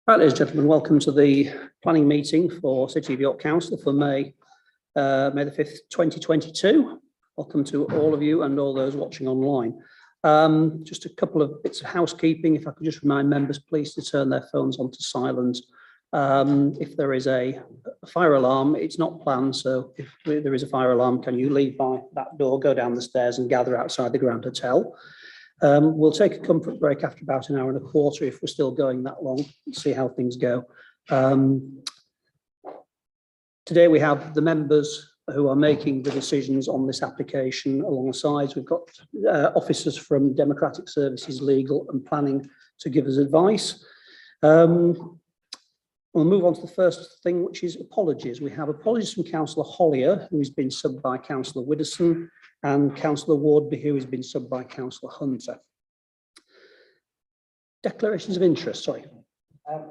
Right, ladies and gentlemen, welcome to the planning meeting for City of York Council for May the 5th, 2022. Welcome to all of you and all those watching online. Just a couple of bits of housekeeping. If I could just remind members, please, to turn their phones onto silent. If there is a fire alarm, it's not planned, so if there is a fire alarm, can you leave by that door, go down the stairs and gather outside the Grand Hotel. We'll take a comfort break after about an hour and a quarter if we're still going that long, see how things go. Today we have the members who are making the decisions on this application alongside. We've got officers from Democratic Services, Legal and Planning to give us advice. We'll move on to the first thing, which is apologies. We have apologies from Councillor Hollier, who has been subbed by Councillor Widdowson, and Councillor Wardby, who has been subbed by Councillor Hunter. Declarations of interest, sorry.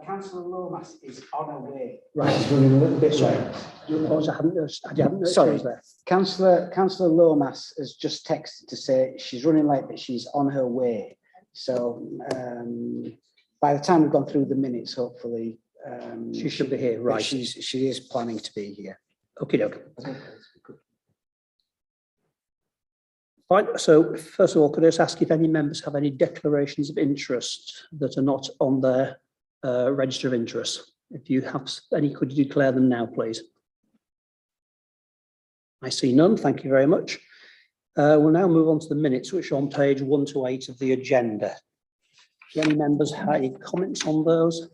Councillor Lomas is on her way. Right, it's running a little bit sorry. I hadn't noticed sorry. There. Councillor Lomas has just texted to say she's running late, but she's on her way. So by the time we've gone through the minutes, hopefully she should be here. Right, she is planning to be here. Okay, okay. Right, so first of all, could I just ask if any members have any declarations of interest that are not on their register of interest? If you have any, could you declare them now, please? I see none, thank you very much. We'll now move on to the minutes, which are on page 1 to 8 of the agenda. Do any members have any comments on those?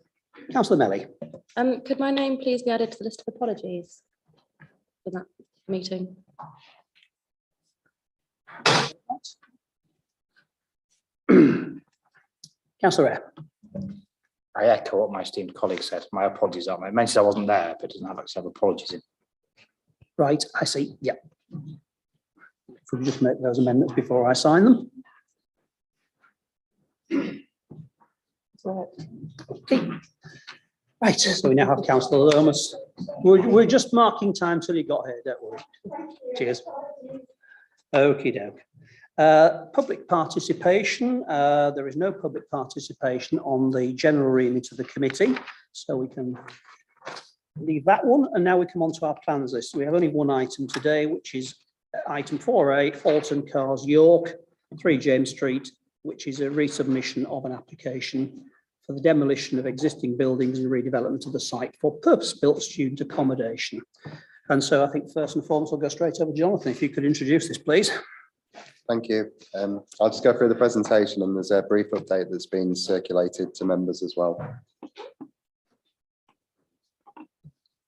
Councillor Melly. Could my name please be added to the list of apologies for that meeting? Councillor Eyre. I echo what my esteemed colleague said. My apologies are. I mentioned I wasn't there, but it doesn't have actually have apologies in. Right, I see. Yeah. If we just make those amendments before I sign them. Okay. Right, so we now have Councillor Lomas. We're just marking time till you got here, don't worry. Cheers. Okie doke. Public participation. There is no public participation on the general remit of the committee, so we can leave that one. And now we come on to our plans list. We have only one item today, which is item 4A, Alton Cars York, 3 James Street, which is a resubmission of an application for the demolition of existing buildings and redevelopment of the site for purpose-built student accommodation. And so I think first and foremost, I'll go straight over to Jonathan. If you could introduce this, please. Thank you. I'll just go through the presentation, and there's a brief update that's been circulated to members as well.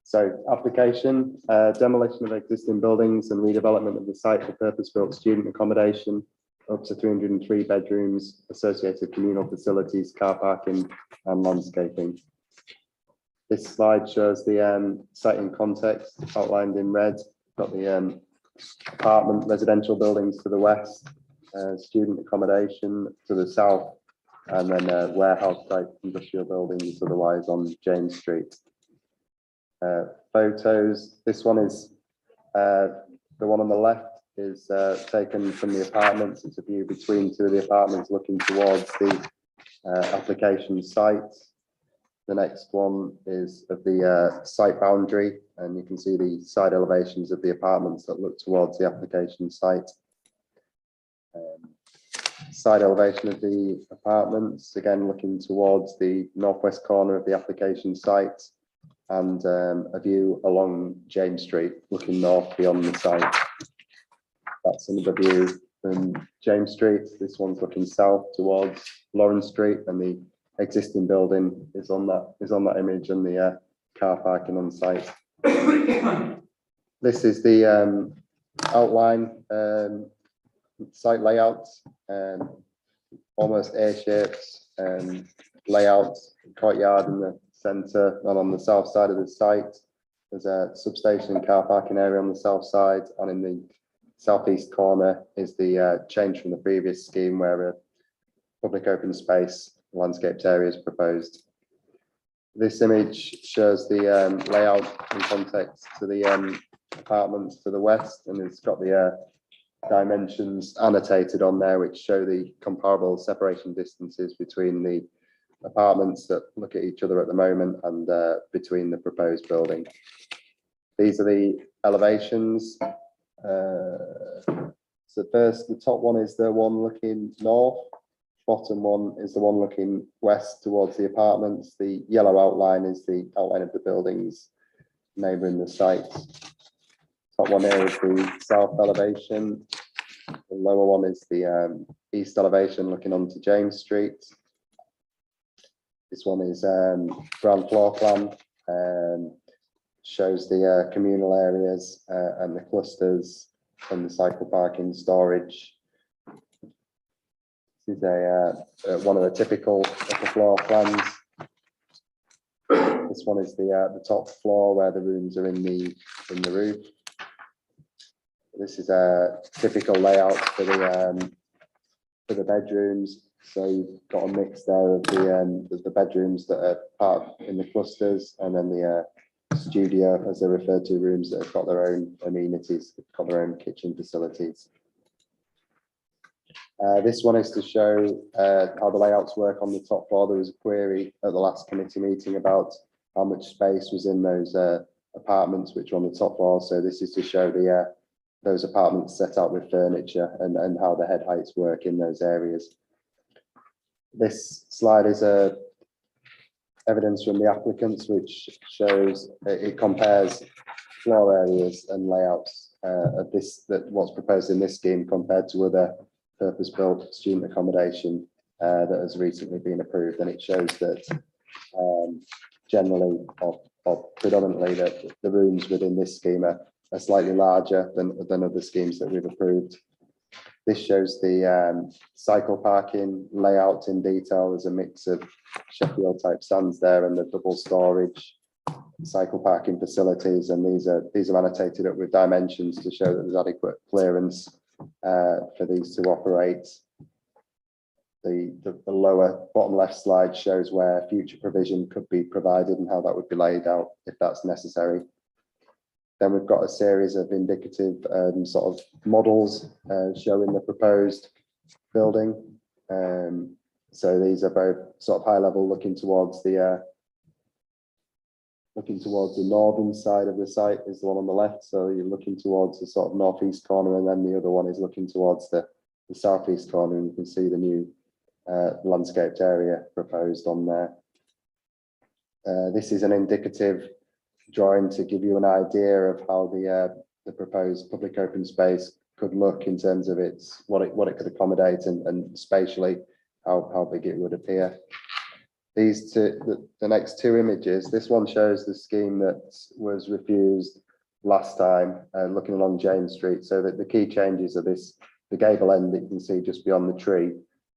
So, application, demolition of existing buildings and redevelopment of the site for purpose-built student accommodation, up to 303 bedrooms, associated communal facilities, car parking and landscaping. This slide shows the site in context, outlined in red. Got the apartment residential buildings to the west, student accommodation to the south, and then warehouse type industrial buildings otherwise on James Street. Photos, this one is the one on the left is taken from the apartments. It's a view between 2 of the apartments looking towards the application site. The next one is of the site boundary, and you can see the side elevations of the apartments that look towards the application site. Side elevation of the apartments, again looking towards the northwest corner of the application site, and a view along James Street looking north beyond the site. That's another view from James Street. This one's looking south towards Lawrence Street, and the existing building is on that image, and the car parking on site. This is the outline site layout, almost A-shaped layout, courtyard in the centre, and on the south side of the site there's a substation and car parking area on the south side, and in the southeast corner is the change from the previous scheme where a public open space landscaped area is proposed. This image shows the layout in context to the apartments to the west, and it's got the dimensions annotated on there, which show the comparable separation distances between the apartments that look at each other at the moment and between the proposed building. These are the elevations. So first, the top one is the one looking north. Bottom one is the one looking west towards the apartments. The yellow outline is the outline of the buildings neighbouring the site. Top one here is the south elevation. The lower one is the east elevation looking onto James Street. This one is ground floor plan. Shows the communal areas and the clusters and the cycle parking storage. This is one of the typical upper floor plans. This one is the top floor where the rooms are in the roof. This is a typical layout for the bedrooms. So you've got a mix there of the bedrooms that are part in the clusters, and then the studio, as they're referred to, rooms that have got their own amenities, got their own kitchen facilities. This one is to show how the layouts work on the top floor. There was a query at the last committee meeting about how much space was in those apartments which are on the top floor. So this is to show those apartments set out with furniture and how the head heights work in those areas. This slide is evidence from the applicants, which shows it compares floor areas and layouts of what's proposed in this scheme compared to other purpose-built student accommodation that has recently been approved, and it shows that generally or predominantly that the rooms within this scheme are slightly larger than other schemes that we've approved. This shows the cycle parking layout in detail. There's a mix of Sheffield type stands there and the double storage cycle parking facilities, and these are annotated up with dimensions to show that there's adequate clearance for these to operate. The lower bottom left slide shows where future provision could be provided and how that would be laid out if that's necessary. Then we've got a series of indicative sort of models showing the proposed building. So these are both sort of high level, looking towards the northern side of the site is the one on the left. So you're looking towards the sort of northeast corner, and then the other one is looking towards the southeast corner, and you can see the new landscaped area proposed on there. This is an indicative drawing to give you an idea of how the proposed public open space could look in terms of what it could accommodate and spatially how big it would appear. These two, the next two images, this one shows the scheme that was refused last time, looking along James Street. So that the key changes are the gable end that you can see just beyond the tree,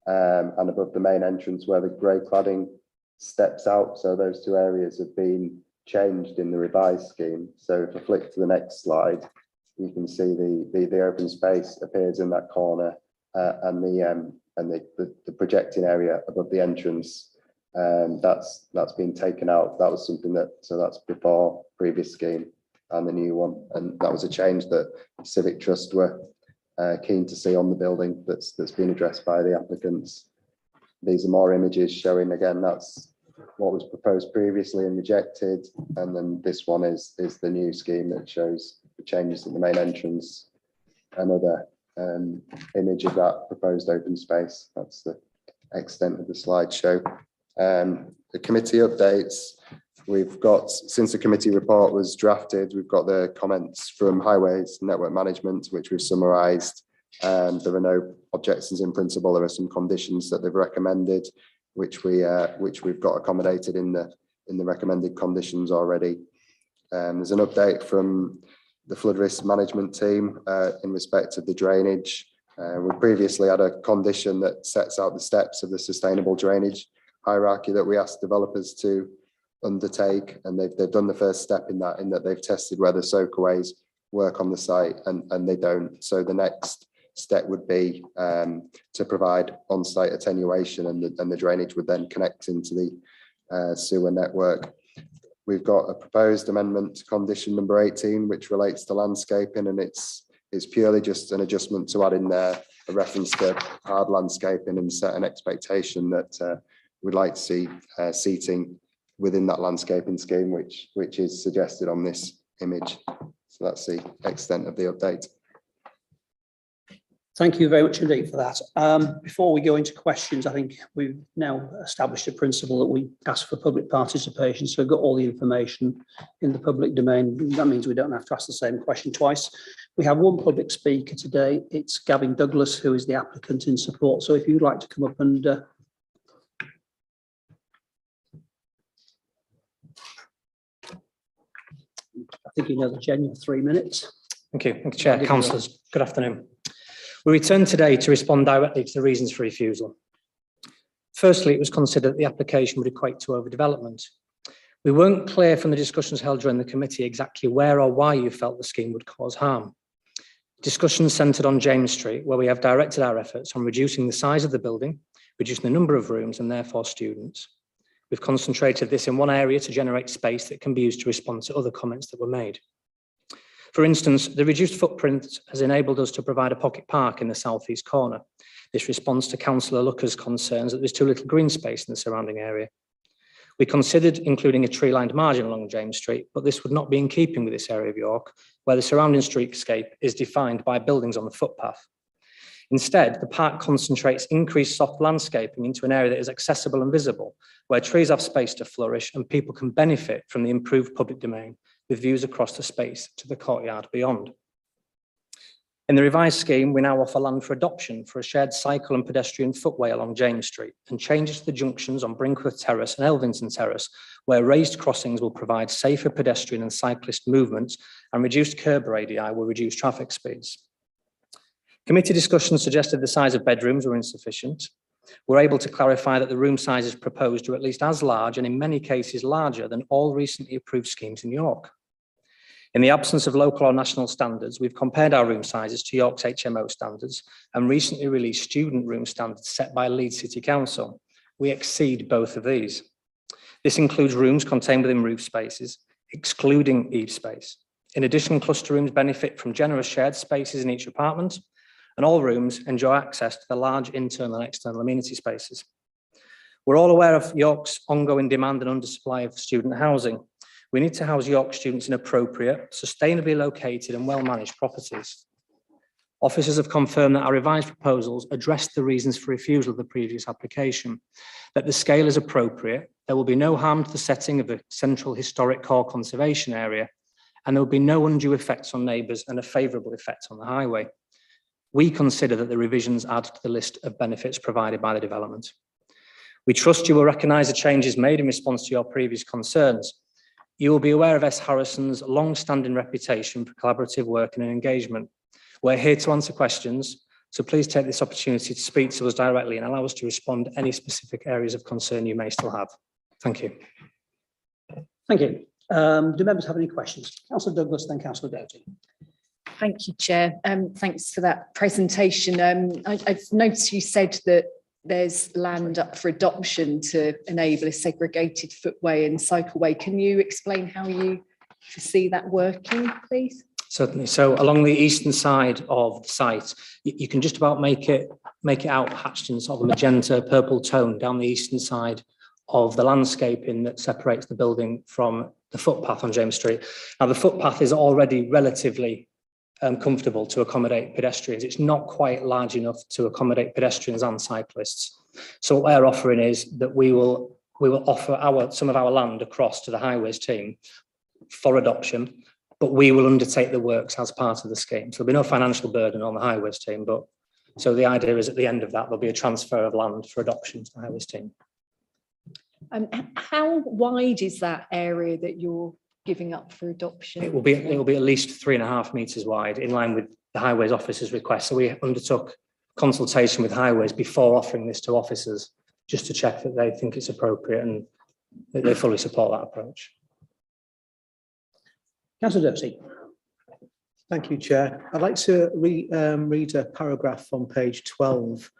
and above the main entrance where the grey cladding steps out. So those two areas have been changed in the revised scheme. So if I flick to the next slide, you can see the open space appears in that corner, and the projecting area above the entrance, that's been taken out. That was something that's before previous scheme and the new one, and that was a change that Civic Trust were keen to see on the building that's been addressed by the applicants. These are more images showing, again, that's what was proposed previously and rejected, and then this one is the new scheme that shows the changes at the main entrance. Another image of that proposed open space. That's the extent of the slideshow. The committee updates, we've got, since the committee report was drafted, we've got the comments from Highways Network Management, which we've summarised. There are no objections in principle. There are some conditions that they've recommended, which we've got accommodated in the recommended conditions already. There's an update from the flood risk management team in respect of the drainage. We previously had a condition that sets out the steps of the sustainable drainage hierarchy that we asked developers to undertake, and they've done the first step in that they've tested whether soakaways work on the site, and they don't. So the next step would be to provide on-site attenuation, and the drainage would then connect into the sewer network. We've got a proposed amendment to condition number 18, which relates to landscaping, and it's It's purely just an adjustment to add in there a reference to hard landscaping and set an expectation that we'd like to see seating within that landscaping scheme, which is suggested on this image. So that's the extent of the update. Thank you very much indeed for that. Before we go into questions, I think we've now established a principle that we ask for public participation. So we've got all the information in the public domain. That means we don't have to ask the same question twice. We have one public speaker today. It's Gavin Douglas, who is the applicant in support. So if you'd like to come up and I think you know the genuine 3 minutes. Thank you, Chair. Councillors, good afternoon. We return today to respond directly to the reasons for refusal. Firstly, it was considered that the application would equate to overdevelopment. We weren't clear from the discussions held during the committee exactly where or why you felt the scheme would cause harm. Discussions centred on James Street, where we have directed our efforts on reducing the size of the building, reducing the number of rooms and therefore students. We've concentrated this in one area to generate space that can be used to respond to other comments that were made. For instance, the reduced footprint has enabled us to provide a pocket park in the southeast corner. This responds to Councillor Lucker's concerns that there's too little green space in the surrounding area. We considered including a tree-lined margin along James Street, but this would not be in keeping with this area of York, where the surrounding streetscape is defined by buildings on the footpath. Instead, the park concentrates increased soft landscaping into an area that is accessible and visible, where trees have space to flourish and people can benefit from the improved public domain with views across the space to the courtyard beyond. In the revised scheme, we now offer land for adoption for a shared cycle and pedestrian footway along James Street and changes to the junctions on Brinkworth Terrace and Elvington Terrace, where raised crossings will provide safer pedestrian and cyclist movements and reduced curb radii will reduce traffic speeds. Committee discussions suggested the size of bedrooms were insufficient. We're able to clarify that the room sizes proposed are at least as large and in many cases larger than all recently approved schemes in York. In the absence of local or national standards, we've compared our room sizes to York's HMO standards and recently released student room standards set by Leeds City Council. We exceed both of these. This includes rooms contained within roof spaces, excluding eave space. In addition, cluster rooms benefit from generous shared spaces in each apartment, and all rooms enjoy access to the large internal and external amenity spaces. We're all aware of York's ongoing demand and undersupply of student housing. We need to house York students in appropriate, sustainably located and well-managed properties. Officers have confirmed that our revised proposals address the reasons for refusal of the previous application, that the scale is appropriate, there will be no harm to the setting of a central historic core conservation area, and there will be no undue effects on neighbours and a favourable effect on the highway. We consider that the revisions add to the list of benefits provided by the development. We trust you will recognise the changes made in response to your previous concerns. You will be aware of S. Harrison's long-standing reputation for collaborative work and engagement. We're here to answer questions, so please take this opportunity to speak to us directly and allow us to respond to any specific areas of concern you may still have. Thank you. Thank you. Do members have any questions? Councillor Douglas, then Councillor Doughty. Thank you, Chair. Thanks for that presentation. I've noticed you said that there's land up for adoption to enable a segregated footway and cycleway. Can you explain how you foresee that working, please? Certainly. So along the eastern side of the site, you can just about make it out hatched in sort of a magenta purple tone down the eastern side of the landscaping that separates the building from the footpath on James Street. Now, the footpath is already relatively comfortable to accommodate pedestrians. It's not quite large enough to accommodate pedestrians and cyclists. So what we're offering is that we will offer some of our land across to the highways team for adoption, but we will undertake the works as part of the scheme. So there'll be no financial burden on the highways team, but so the idea is at the end of that, there'll be a transfer of land for adoption to the highways team. How wide is that area that you're giving up for adoption? It will be at least 3.5 metres wide, in line with the highways officers' request. So we undertook consultation with highways before offering this to officers, just to check that they think it's appropriate and that they fully support that approach. Councillor Doughty. Thank you, Chair. I'd like to read a paragraph on page 12,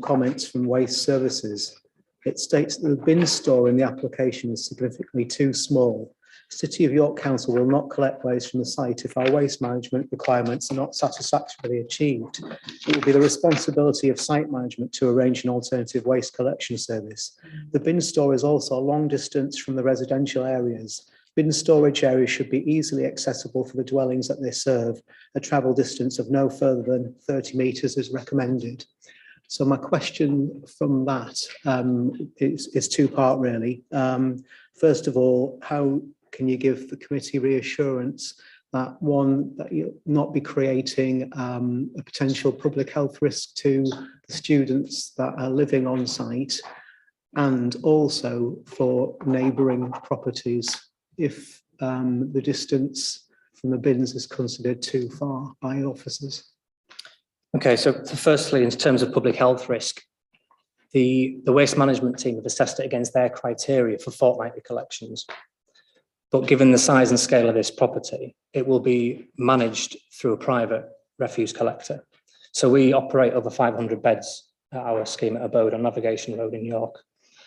comments from Waste Services. It states that the bin store in the application is significantly too small City of York Council will not collect waste from the site if our waste management requirements are not satisfactorily achieved. It will be the responsibility of site management to arrange an alternative waste collection service. The bin store is also a long distance from the residential areas. Bin storage areas should be easily accessible for the dwellings that they serve. A travel distance of no further than 30 metres is recommended. So my question from that is two-part really. First of all, how can you give the committee reassurance that one, that you'll not be creating a potential public health risk to the students that are living on site, and also for neighbouring properties if the distance from the bins is considered too far by officers? Okay, so firstly, in terms of public health risk, the waste management team have assessed it against their criteria for fortnightly collections. But given the size and scale of this property, it will be managed through a private refuse collector. So we operate over 500 beds at our scheme at Abode on Navigation Road in York.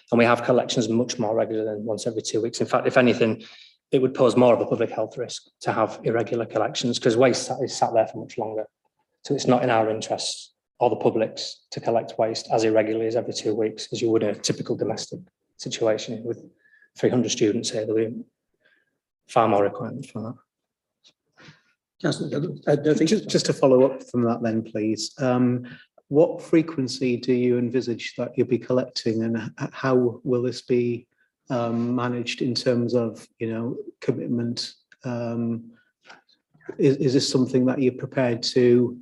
And we have collections much more regular than once every 2 weeks. In fact, if anything, it would pose more of a public health risk to have irregular collections because waste is sat there for much longer. So it's not in our interests or the public's to collect waste as irregularly as every 2 weeks as you would in a typical domestic situation. With 300 students here, there'll be far more requirements for that. Just to follow up from that then, please. What frequency do you envisage that you'll be collecting, and how will this be managed in terms of, commitment? Is this something that you're prepared to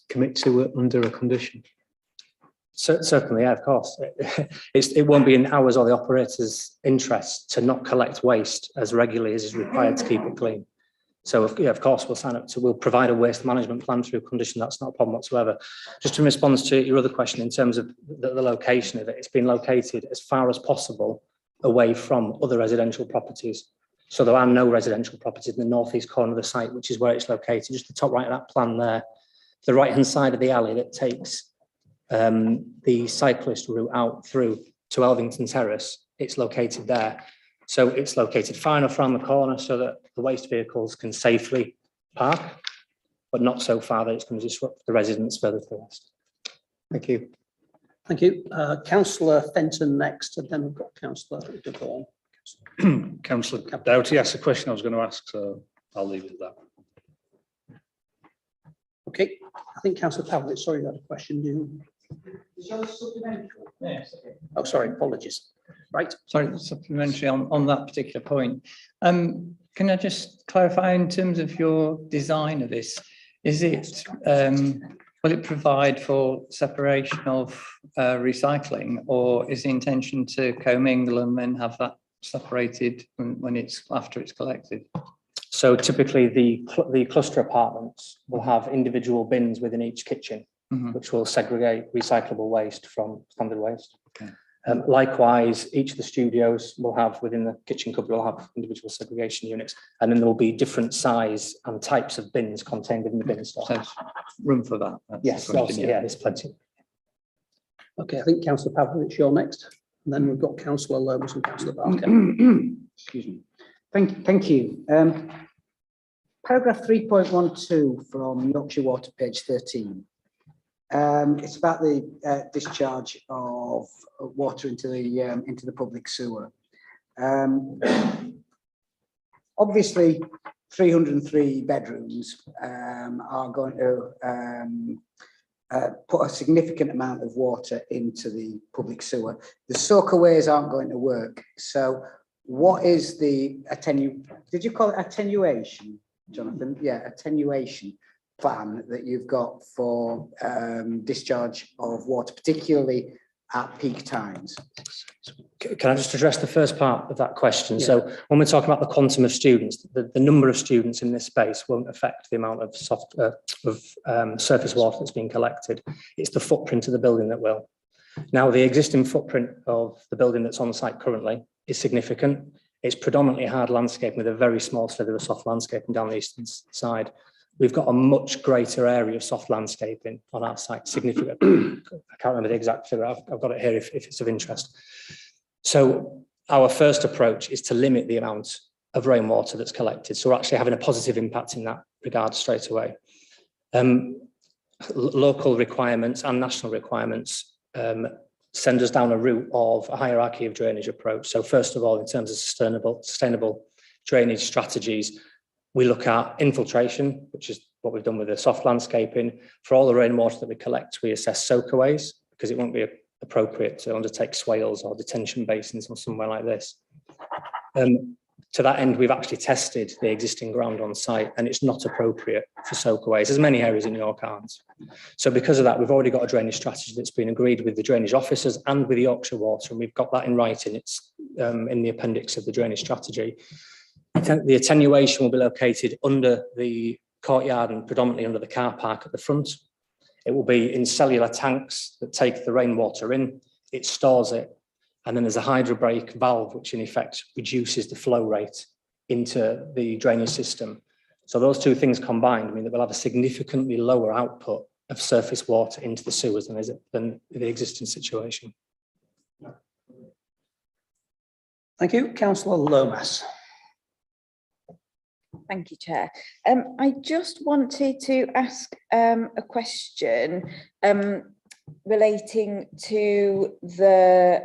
commit to under a condition? Certainly, yeah, of course. It won't be in ours or the operator's interest to not collect waste as regularly as is required to keep it clean. So, of course, we'll provide a waste management plan through condition. That's not a problem whatsoever. Just in response to your other question, in terms of the location of it, it's been located as far as possible away from other residential properties. So there are no residential properties in the northeast corner of the site, which is where it's located, just the top right of that plan there. The right-hand side of the alley that takes the cyclist route out through to Elvington Terrace, it's located there. So it's located far enough around the corner so that the waste vehicles can safely park, but not so far that it's going to disrupt the residents further to the west. Thank you. Thank you. Councillor Fenton next, and then we've got Councillor DeVaughn. Councillor Doughty asked a question I was going to ask, so I'll leave it at that. Okay, I think Councillor Pavlik, sorry, you had a question. Oh, sorry, apologies. Right. Sorry, supplementary on that particular point. Can I just clarify in terms of your design of this? Is it will it provide for separation of recycling, or is the intention to commingle and then have that separated when it's after it's collected? So typically the cluster apartments will have individual bins within each kitchen, which will segregate recyclable waste from standard waste. Okay. Likewise, each of the studios will have, within the kitchen cupboard, will have individual segregation units, and then there will be different size and types of bins contained within the bin store. So room for that? Yes, yeah, there's plenty. Okay, I think Councillor Pavlik, you're next. And then we've got Councillor Lomas and Councillor Barker. Excuse me. Thank you. Paragraph 3.12 from Yorkshire Water, page 13. It's about the discharge of water into the public sewer. Obviously, 303 bedrooms are going to put a significant amount of water into the public sewer. The soakaways aren't going to work. So what is the did you call it attenuation, Jonathan? Yeah, attenuation plan that you've got for discharge of water, particularly at peak times? Can I just address the first part of that question? Yeah. So when we're talking about the quantum of students, the number of students in this space won't affect the amount of surface water that's being collected. It's the footprint of the building that will. Now, the existing footprint of the building that's on site currently is significant. It's predominantly hard landscape with a very small sliver of soft landscaping down the eastern side. We've got a much greater area of soft landscaping on our site, significant. I can't remember the exact figure. I've got it here if it's of interest. So our first approach is to limit the amount of rainwater that's collected. So we're actually having a positive impact in that regard straight away. Local requirements and national requirements send us down a route of a hierarchy of drainage approach. So first of all, in terms of sustainable drainage strategies, we look at infiltration, which is what we've done with the soft landscaping. For all the rainwater that we collect, we assess soakaways, because it won't be appropriate to undertake swales or detention basins or somewhere like this. To that end, we've actually tested the existing ground on site, and it's not appropriate for soakaways. There's many areas in York aren't. So because of that, we've already got a drainage strategy that's been agreed with the drainage officers and with Yorkshire Water, and we've got that in writing. It's in the appendix of the drainage strategy. The attenuation will be located under the courtyard and predominantly under the car park at the front. It will be in cellular tanks that take the rainwater in, it stores it, and then there's a hydrobrake valve, which in effect reduces the flow rate into the drainage system. So those two things combined mean that we'll have a significantly lower output of surface water into the sewers than the existing situation. Thank you. Councillor Lomas. Thank you, Chair. I just wanted to ask a question relating to the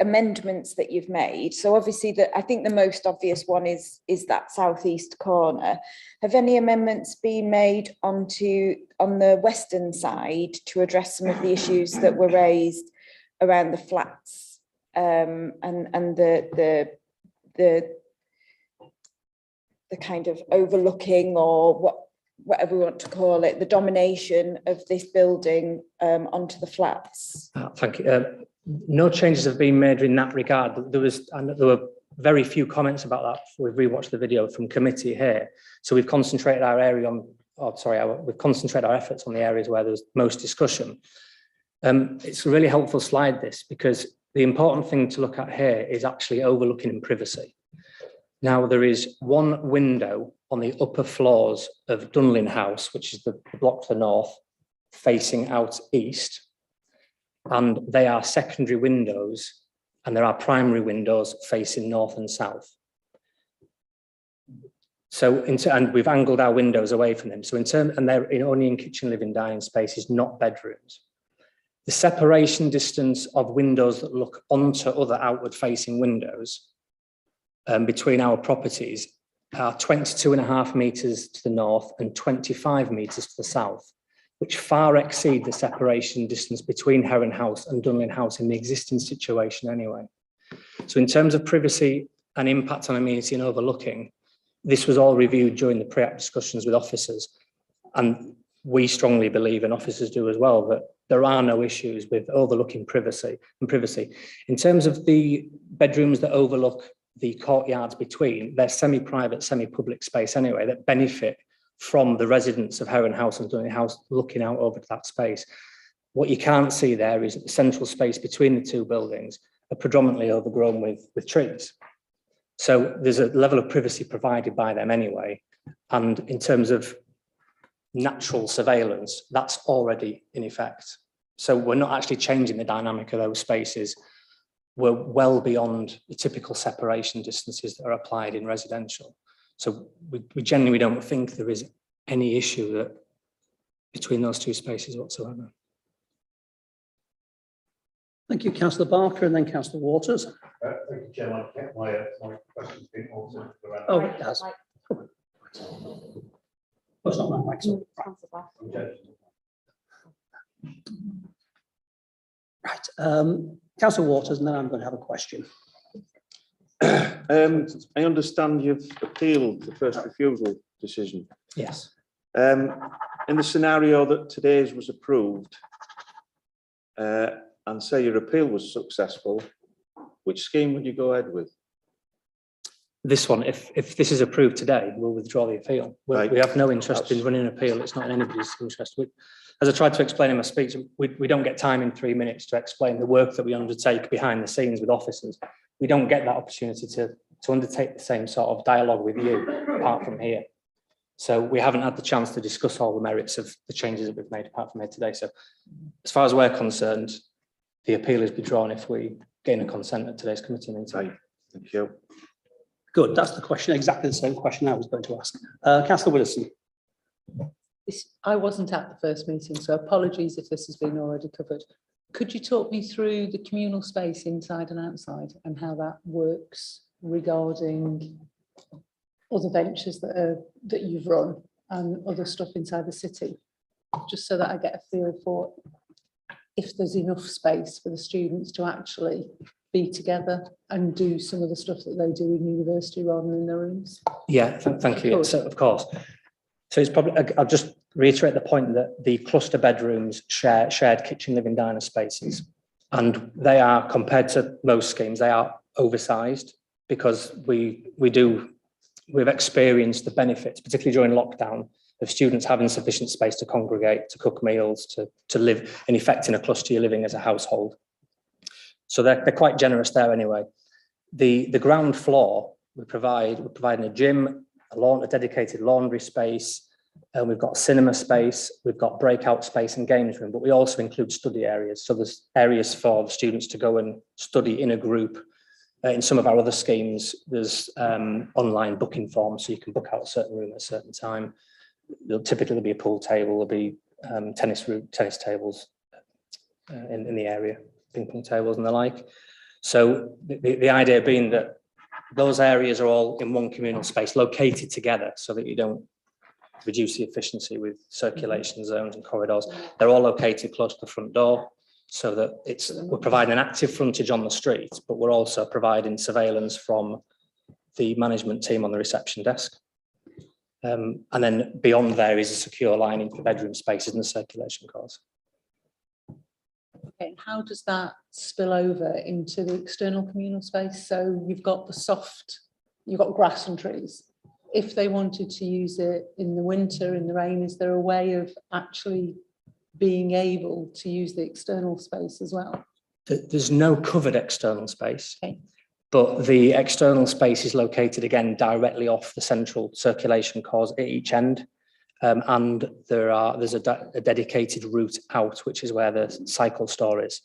amendments that you've made. So obviously, I think the most obvious one is that southeast corner. Have any amendments been made on the western side to address some of the issues that were raised around the flats and the kind of overlooking, or whatever we want to call it, the domination of this building onto the flats? Thank you. No changes have been made in that regard. There were very few comments about that. We've rewatched the video from committee here, so we've concentrated our we've concentrated our efforts on the areas where there's most discussion. It's a really helpful slide, this, because the important thing to look at here is actually overlooking and privacy. Now, there is one window on the upper floors of Dunlin House, which is the block to the north, facing out east. And they are secondary windows, and there are primary windows facing north and south. So, and we've angled our windows away from them. So and they're only in kitchen, living, dining spaces, not bedrooms. The separation distance of windows that look onto other outward facing windows between our properties are 22.5 metres to the north and 25 metres to the south, which far exceed the separation distance between Heron House and Dunlin House in the existing situation anyway. So in terms of privacy and impact on amenity and overlooking, this was all reviewed during the pre-act discussions with officers. And we strongly believe, and officers do as well, that there are no issues with overlooking privacy. In terms of the bedrooms that overlook the courtyards between, they're semi-private, semi-public space anyway, that benefit from the residents of Heron House and Dunlin House looking out over to that space. What you can't see there is that the central space between the two buildings are predominantly overgrown with trees. So there's a level of privacy provided by them anyway. And in terms of natural surveillance, that's already in effect. So we're not actually changing the dynamic of those spaces. We're well beyond the typical separation distances that are applied in residential. So we genuinely don't think there is any issue between those two spaces whatsoever. Thank you, Councillor Barker, and then Councillor Waters. Thank you, Chair. My question's been answered. Oh, it has. Oh, it's not my mic, sorry. Right. Councillor Waters, and then I'm going to have a question. I understand you've appealed the first refusal decision. Yes. In the scenario that today's was approved, and say your appeal was successful, which scheme would you go ahead with? This one, if this is approved today, we'll withdraw the appeal. Right. We have no interest in running an appeal. It's not in anybody's interest. As I tried to explain in my speech, we don't get time in 3 minutes to explain the work that we undertake behind the scenes with officers. We don't get that opportunity to undertake the same sort of dialogue with you apart from here. So we haven't had the chance to discuss all the merits of the changes that we've made apart from here today. So as far as we're concerned, the appeal is withdrawn if we gain a consent at today's committee meeting. Right. Thank you. Good, that's the question, exactly the same question I was going to ask. Councillor Wilson. I wasn't at the first meeting, so apologies if this has been already covered. Could you talk me through the communal space inside and outside and how that works regarding other ventures that you've run and other stuff inside the city? Just so that I get a feel for if there's enough space for the students to actually be together and do some of the stuff that they do in university rather than in their rooms. Yeah, thank you. So, of course. So it's probably, I'll just reiterate the point that the cluster bedrooms share shared kitchen, living, diner spaces. And they are, compared to most schemes, they are oversized because we've experienced the benefits, particularly during lockdown, of students having sufficient space to congregate, to cook meals, to live in effect in a cluster you're living as a household. So they're quite generous there anyway. The ground floor, we're providing a gym, a dedicated laundry space, and we've got cinema space, we've got breakout space and games room, but we also include study areas. So there's areas for the students to go and study in a group. In some of our other schemes, there's online booking forms, so you can book out a certain room at a certain time. There'll typically be a pool table, there'll be tennis tables in the area, ping pong tables and the like. So the idea being that those areas are all in one communal space located together so that you don't reduce the efficiency with circulation zones and corridors. They're all located close to the front door so that we're providing an active frontage on the street, but we're also providing surveillance from the management team on the reception desk. And then beyond there is a secure lining for bedroom spaces and the circulation cores. Okay, and how does that spill over into the external communal space? So you've got you've got grass and trees. If they wanted to use it in the winter, in the rain, is there a way of actually being able to use the external space as well? There's no covered external space. Okay. But the external space is located again directly off the central circulation cores at each end. And there's a dedicated route out, which is where the cycle store is,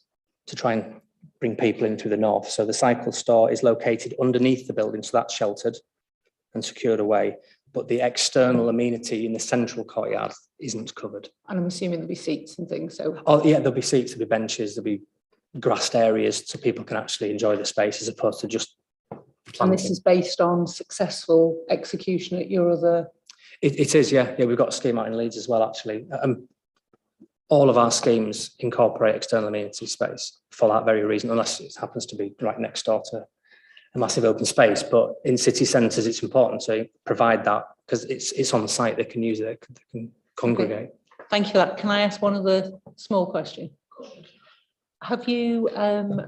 to try and bring people in through the north. So the cycle store is located underneath the building, so that's sheltered and secured away. But the external amenity in the central courtyard isn't covered. And I'm assuming there'll be seats and things. So oh yeah, there'll be seats, there'll be benches, there'll be grassed areas so people can actually enjoy the space as opposed to just planting. And this is based on successful execution at your other... It is, yeah. We've got a scheme out in Leeds as well, actually. All of our schemes incorporate external amenity space for that very reason, unless it happens to be right next door to a massive open space. But in city centres, it's important to provide that because it's on site. They can use it, they can congregate. Okay. Thank you for that. Can I ask one other small question? Have you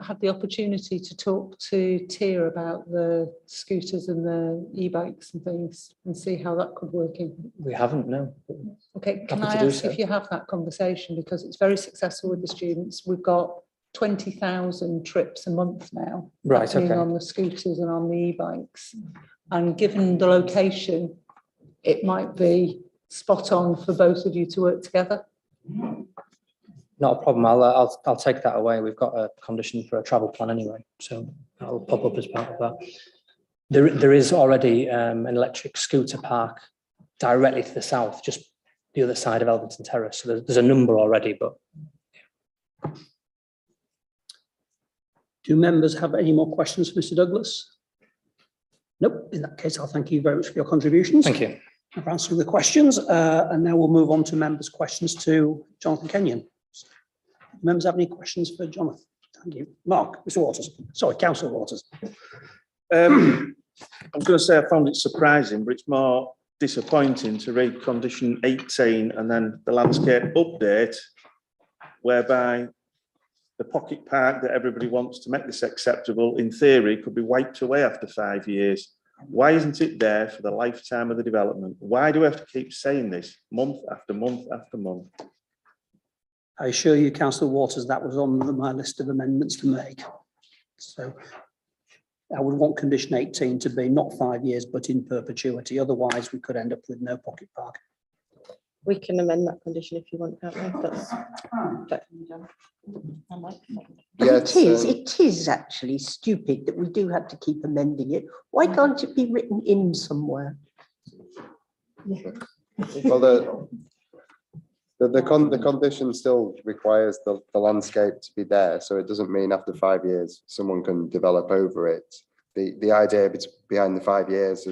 had the opportunity to talk to Tia about the scooters and the e-bikes and things and see how that could work in? We haven't, no. Okay, can Happy I to do ask so. if you have that conversation, because it's very successful with the students. We've got 20,000 trips a month now, Right, happening okay. on the scooters and on the e-bikes. And given the location, it might be spot on for both of you to work together. Not a problem. I'll take that away. We've got a condition for a travel plan anyway, so that'll pop up as part of that. There is already an electric scooter park directly to the south, just the other side of Elverton Terrace. So there's a number already, but. Do members have any more questions for Mr. Douglas? Nope. In that case, I'll thank you very much for your contributions. Thank you. I've answered the questions, and now we'll move on to members' questions to Jonathan Kenyon. Members have any questions for Jonathan? Thank you. Mark, Mr. Waters. Sorry, Councillor Waters. I was going to say I found it surprising, but it's more disappointing to read condition 18 and then the landscape update, whereby the pocket park that everybody wants to make this acceptable, in theory, could be wiped away after 5 years. Why isn't it there for the lifetime of the development? Why do we have to keep saying this month after month after month? I assure you, Councillor Waters, that was on my list of amendments to make. So I would want condition 18 to be not 5 years, but in perpetuity. Otherwise, we could end up with no pocket park. We can amend that condition if you want, can't we? That's. It is actually stupid that we do have to keep amending it. Why can't it be written in somewhere? Well, the condition still requires the landscape to be there, so it doesn't mean after 5 years someone can develop over it. The idea behind the 5 years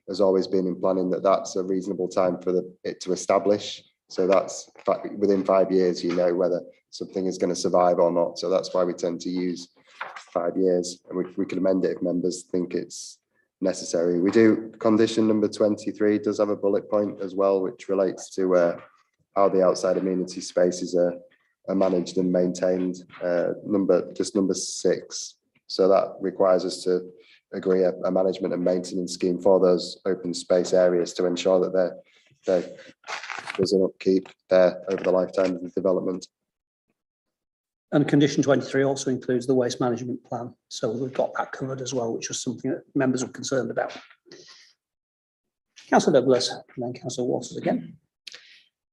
has always been in planning that's a reasonable time for it to establish. So that's within 5 years, you know whether something is going to survive or not. So that's why we tend to use 5 years, and we can amend it if members think it's necessary. We do. Condition number 23 does have a bullet point as well, which relates to how the outside amenity spaces are managed and maintained. Number 6. So that requires us to agree a management and maintenance scheme for those open space areas to ensure that there's an upkeep there over the lifetime of the development. And condition 23 also includes the waste management plan. So we've got that covered as well, which was something that members were concerned about. Councillor Douglas and then Councillor Waters again.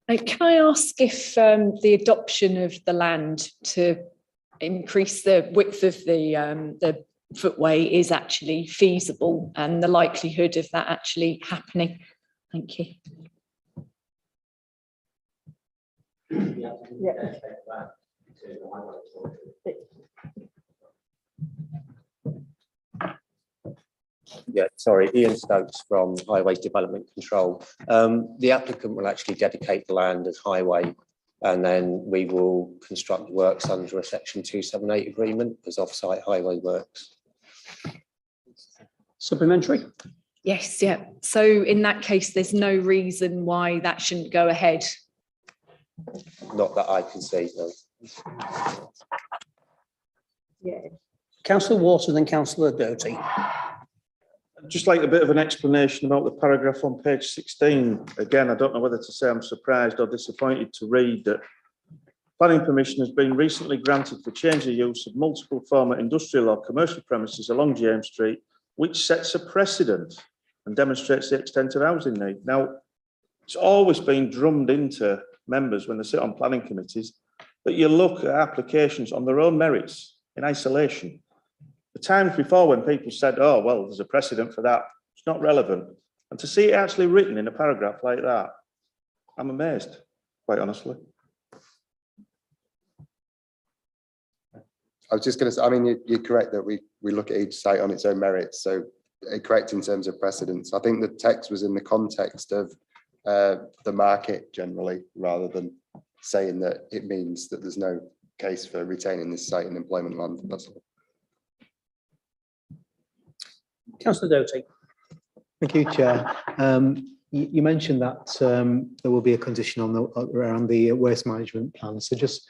Can I ask if the adoption of the land to increase the width of the footway is actually feasible and the likelihood of that actually happening? Thank you. Yeah, sorry, Ian Stokes from Highways Development Control. The applicant will actually dedicate the land as highway, and then we will construct works under a Section 278 agreement as off-site highway works. Supplementary? Yes, yeah. So in that case, there's no reason why that shouldn't go ahead. Not that I can see, no. Yeah. Councillor Waters and Councillor Doty. I'd just like a bit of an explanation about the paragraph on page 16. Again, I don't know whether to say I'm surprised or disappointed to read that planning permission has been recently granted for change of use of multiple former industrial or commercial premises along James Street, which sets a precedent and demonstrates the extent of housing need. Now, it's always been drummed into members when they sit on planning committees that you look at applications on their own merits in isolation. The times before when people said, oh, well, there's a precedent for that, it's not relevant. And to see it actually written in a paragraph like that, I'm amazed, quite honestly. I was just going to say, I mean, you're correct that we look at each site on its own merits. So correct in terms of precedence. I think the text was in the context of the market generally, rather than saying that it means that there's no case for retaining this site in employment land. That's all. Councillor Doty. Thank you, Chair. You mentioned that there will be a condition on around the waste management plan. So just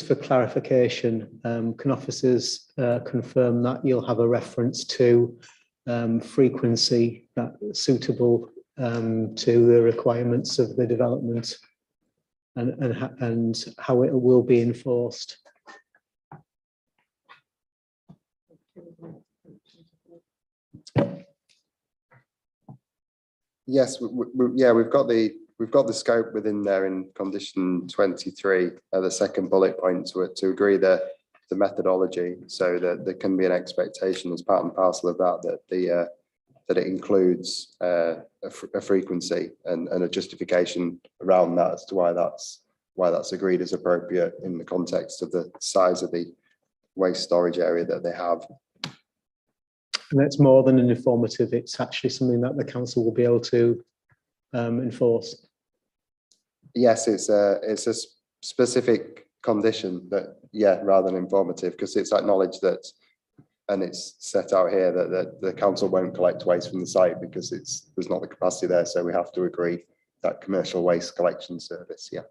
for clarification, can officers confirm that you'll have a reference to frequency that's suitable to the requirements of the development and how it will be enforced? Yes, we've got the scope within there in condition 23, the second bullet point to agree the methodology, so that there can be an expectation as part and parcel of that it includes a frequency and a justification around that as to why that's agreed as appropriate in the context of the size of the waste storage area that they have. And that's more than an informative, it's actually something that the council will be able to enforce. Yes, it's a specific condition that, rather than informative, because it's acknowledged that, and it's set out here that the council won't collect waste from the site because there's not the capacity there. So we have to agree that commercial waste collection service. Yeah.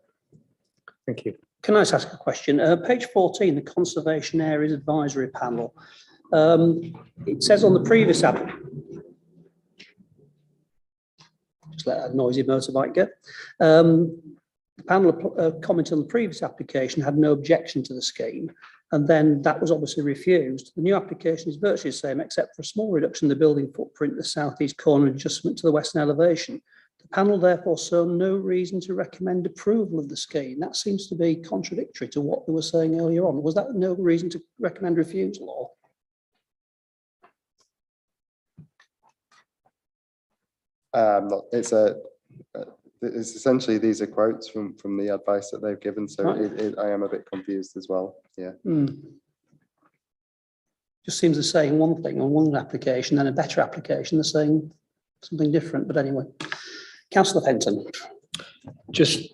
Thank you. Can I just ask a question? Page 14, the Conservation Areas Advisory Panel. It says on the previous just let a noisy motorbike go. The panel commented on the previous application had no objection to the scheme, and then that was obviously refused. The new application is virtually the same, except for a small reduction in the building footprint, the southeast corner adjustment to the western elevation. The Panel therefore saw no reason to recommend approval of the scheme. That seems to be contradictory to what they were saying earlier on. Was that no reason to recommend refusal or? It's essentially, these are quotes from the advice that they've given, so Right. I am a bit confused as well, yeah. Just seems they're saying one thing on one application, then a better application, they're saying something different, but anyway. Councillor Fenton. Just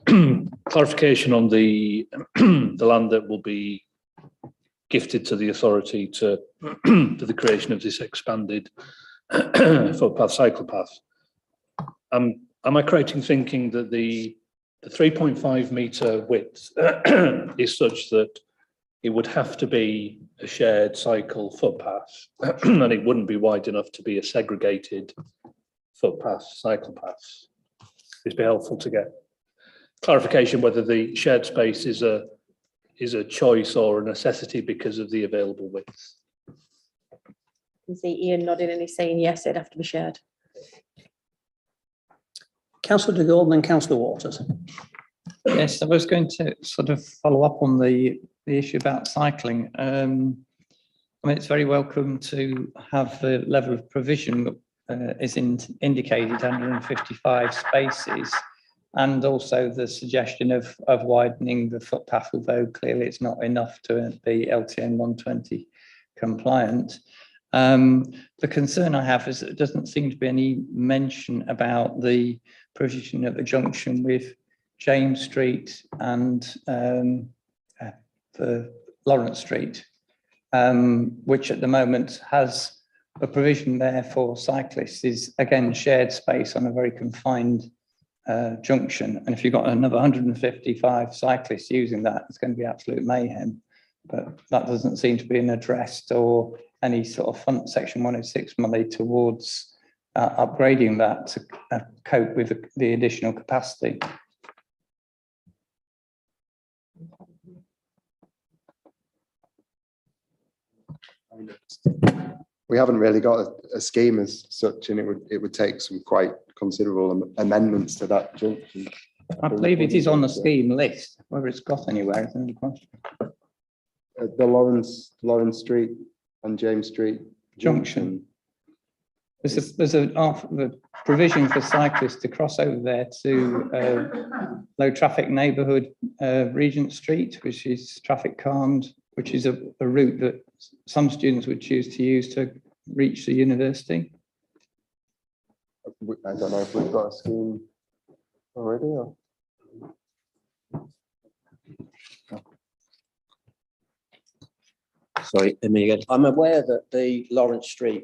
clarification on the the land that will be gifted to the authority to for the creation of this expanded footpath, cycle path. Am I correct in thinking that the 3.5 metre width is such that it would have to be a shared cycle footpath and it wouldn't be wide enough to be a segregated footpath, cycle path? It'd be helpful to get clarification whether the shared space is a choice or a necessity because of the available width. You see Ian nodding and he's saying yes, it'd have to be shared. Councillor de Gaulle, then Councillor Waters. Yes, I was going to sort of follow up on the issue about cycling. I mean, it's very welcome to have the level of provision that is indicated 155 spaces, and also the suggestion of widening the footpath, although clearly it's not enough to be LTN 120 compliant. The concern I have is that there doesn't seem to be any mention about the provision at the junction with James Street and the Lawrence Street, which at the moment has a provision there for cyclists, is again shared space on a very confined junction. And if you've got another 155 cyclists using that, it's going to be absolute mayhem. But that doesn't seem to be addressed or any sort of fund section 106 money towards upgrading that to cope with the additional capacity. We haven't really got a scheme as such, and it would take some quite considerable amendments to that junction. I believe it is on the scheme list. Whether it's got anywhere is another question. The Lawrence Street and James Street junction. There's a provision for cyclists to cross over there to low traffic neighbourhood Regent Street, which is traffic calmed, which is a route that some students would choose to use to reach the university. I don't know if we've got a scheme already. Or? Sorry, Amelia. I'm aware that the Lawrence Street,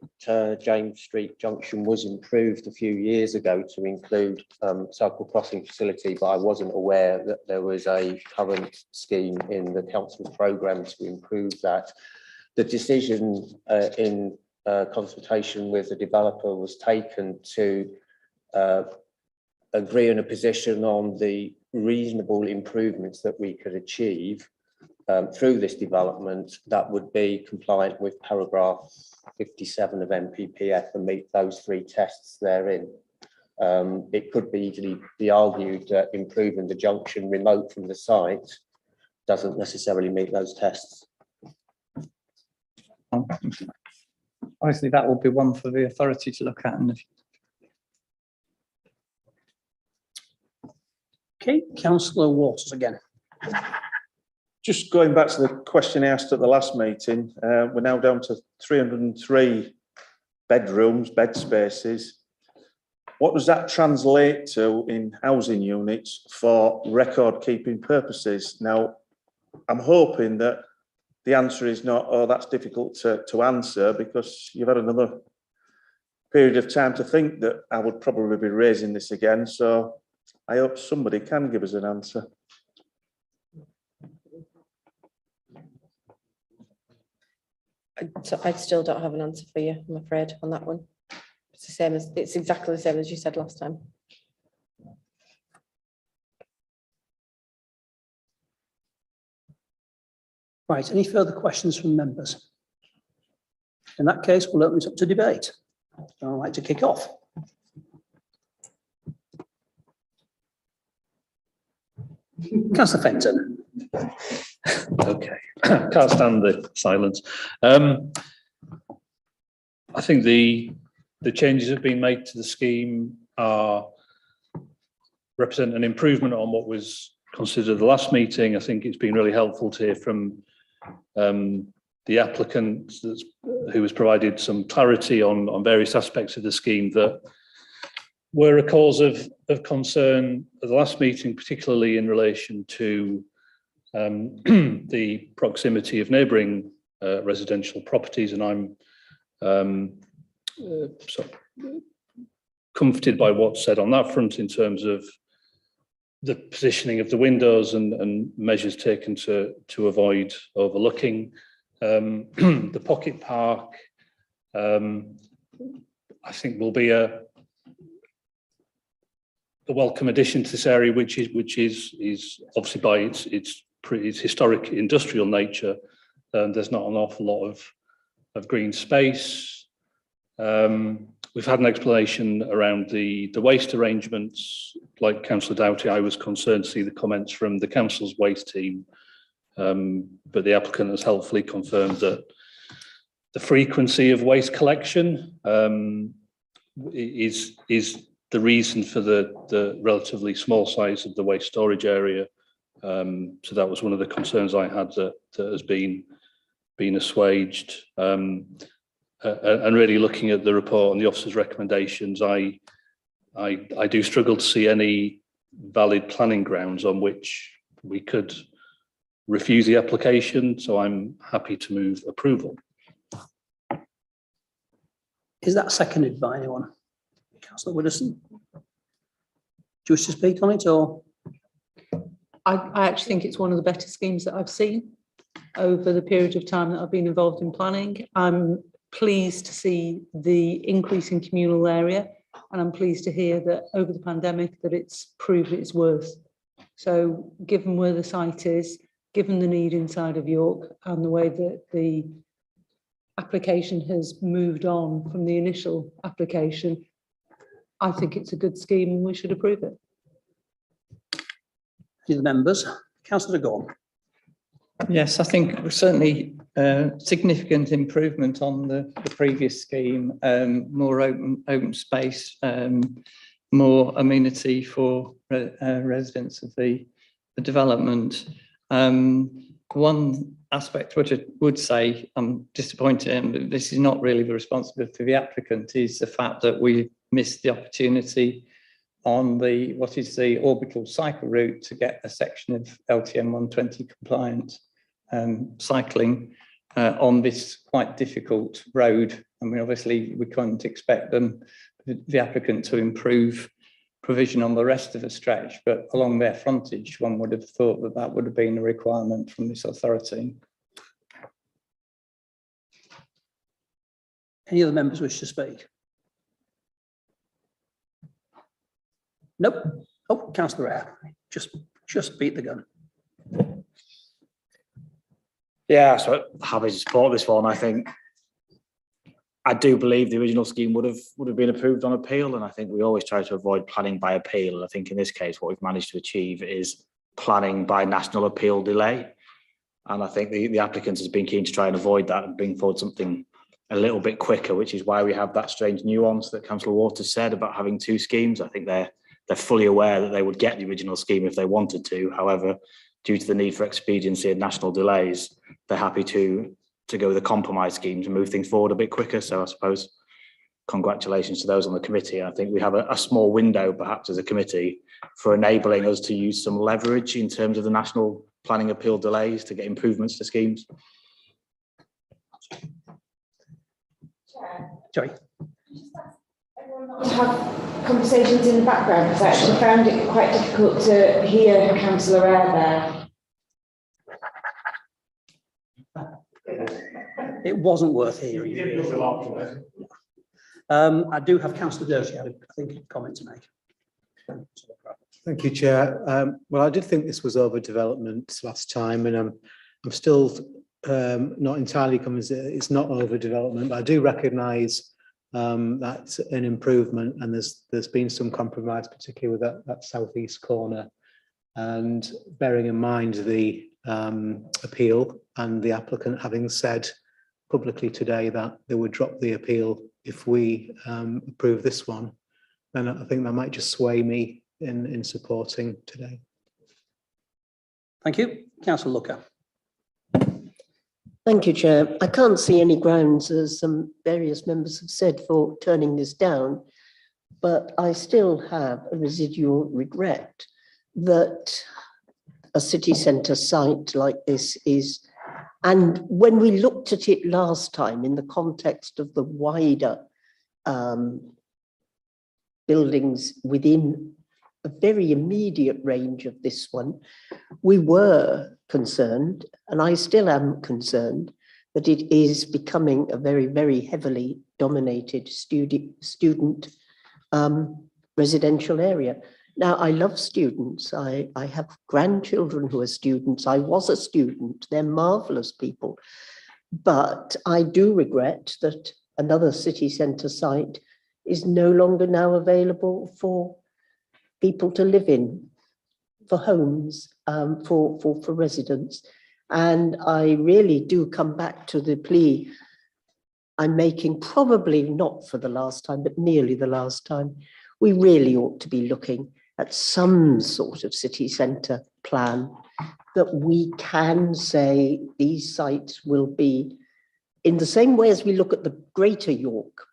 James Street junction was improved a few years ago to include cycle crossing facility, but I wasn't aware that there was a current scheme in the council's programme to improve that. The decision in consultation with the developer was taken to agree on a position on the reasonable improvements that we could achieve through this development that would be compliant with paragraph 57 of MPPF and meet those three tests therein. It could be easily be argued that improving the junction remote from the site doesn't necessarily meet those tests. Obviously, that will be one for the authority to look at. Okay, Councillor Waters again. Just going back to the question I asked at the last meeting, we're now down to 303 bedrooms, bed spaces. What does that translate to in housing units for record keeping purposes? Now, I'm hoping that the answer is not, oh, that's difficult to answer, because you've had another period of time to think that I would probably be raising this again. So I hope somebody can give us an answer. I still don't have an answer for you, I'm afraid, on that one. It's exactly the same as you said last time. Right, any further questions from members? In that case, we'll open it up to debate. I'd like to kick off. Councillor Fenton. Okay, can't stand the silence. I think the changes that have been made to the scheme represent an improvement on what was considered the last meeting. I think it's been really helpful to hear from the applicant who has provided some clarity on various aspects of the scheme that were a cause of concern at the last meeting, particularly in relation to the proximity of neighbouring residential properties, and I'm so comforted by what's said on that front in terms of the positioning of the windows and measures taken to avoid overlooking. The pocket park, I think, will be a welcome addition to this area, which is obviously by its historic industrial nature. There's not an awful lot of green space. We've had an explanation around the waste arrangements. Like Councillor Doughty, I was concerned to see the comments from the council's waste team, but the applicant has helpfully confirmed that the frequency of waste collection is the reason for the relatively small size of the waste storage area. So that was one of the concerns I had that has been assuaged. And really looking at the report and the officer's recommendations, I do struggle to see any valid planning grounds on which we could refuse the application. So I'm happy to move approval. Is that seconded by anyone? Councillor Widdowson? Do you wish to speak on it, or? I actually think it's one of the better schemes that I've seen over the period of time that I've been involved in planning. I'm pleased to see the increase in communal area, and I'm pleased to hear that over the pandemic that it's proved its worth. So given where the site is, given the need inside of York and the way that the application has moved on from the initial application, I think it's a good scheme and we should approve it. To the members, Councillor Gorn. Yes, I think certainly significant improvement on the previous scheme, more open space, more amenity for residents of the development. One aspect which I would say I'm disappointed in, but this is not really the responsibility of the applicant, is the fact that we missed the opportunity on what is the orbital cycle route to get a section of LTM 120 compliant cycling on this quite difficult road. I mean, obviously we couldn't expect the applicant to improve provision on the rest of the stretch, but along their frontage, one would have thought that that would have been a requirement from this authority. Any other members wish to speak? Nope. Oh, Councillor Eyre, just beat the gun. Yeah, so happy to support this one. I think I do believe the original scheme would have been approved on appeal, and I think we always try to avoid planning by appeal. And I think in this case, what we've managed to achieve is planning by national appeal delay. And I think the applicant has been keen to try and avoid that and bring forward something a little bit quicker, which is why we have that strange nuance that Councillor Waters said about having two schemes. I think they're fully aware that they would get the original scheme if they wanted to. However, due to the need for expediency and national delays, they're happy to go with the compromise schemes and move things forward a bit quicker. So I suppose congratulations to those on the committee. I think we have a small window, perhaps as a committee, for enabling us to use some leverage in terms of the national planning appeal delays to get improvements to schemes. Sorry. To have conversations in the background, because I actually found it quite difficult to hear Councillor Eyre there. It wasn't worth hearing. I do have Councillor Doty, I think, a comment to make. Thank you, Chair. Well, I did think this was overdevelopment last time, and I'm still not entirely convinced it's not overdevelopment, but I do recognise that's an improvement, and there's been some compromise, particularly with that southeast corner And bearing in mind the appeal and the applicant having said publicly today that they would drop the appeal if we approve this one, then I think that might just sway me in supporting today. Thank you. Councillor Looker. Thank you, Chair. I can't see any grounds, as some various members have said, for turning this down, but I still have a residual regret that a city centre site like this is, and when we looked at it last time in the context of the wider buildings within a very immediate range of this one, we were concerned, and I still am concerned, that it is becoming a very, very heavily dominated student residential area. Now, I love students. I have grandchildren who are students. I was a student. They're marvellous people. But I do regret that another city centre site is no longer now available for people to live in, for homes, for residents. And I really do come back to the plea I'm making, probably not for the last time, but nearly the last time. We really ought to be looking at some sort of city centre plan that we can say these sites will be, in the same way as we look at the Greater York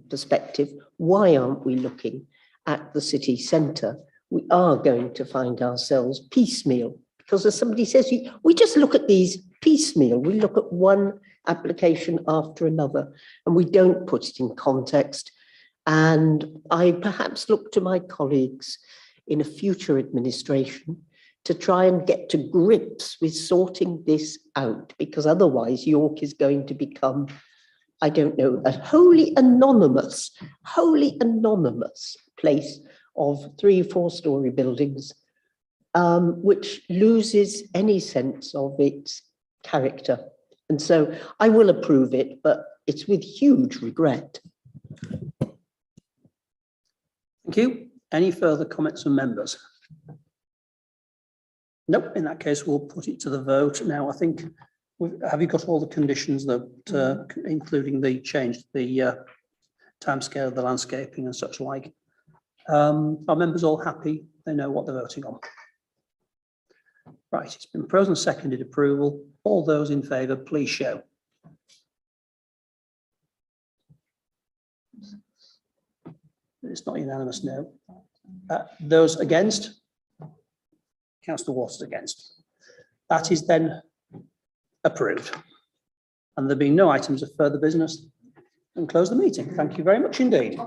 perspective. Why aren't we looking at the city centre? We are going to find ourselves piecemeal, because as somebody says, we just look at these piecemeal. We look at one application after another and we don't put it in context. And I perhaps look to my colleagues in a future administration to try and get to grips with sorting this out, because otherwise York is going to become, I don't know, a wholly anonymous place of 3-4-story buildings, which loses any sense of its character. And so I will approve it, but it's with huge regret. Thank you. Any further comments from members? Nope. In that case, we'll put it to the vote. Now, I think, have you got all the conditions that, including the change, the timescale of the landscaping and such like? Are members all happy? They know what they're voting on. Right, it's been proposed and seconded approval. All those in favour, please show. It's not unanimous, no. Those against? Councillor Waters against. That is then approved. And there being no items of further business, and close the meeting. Thank you very much indeed.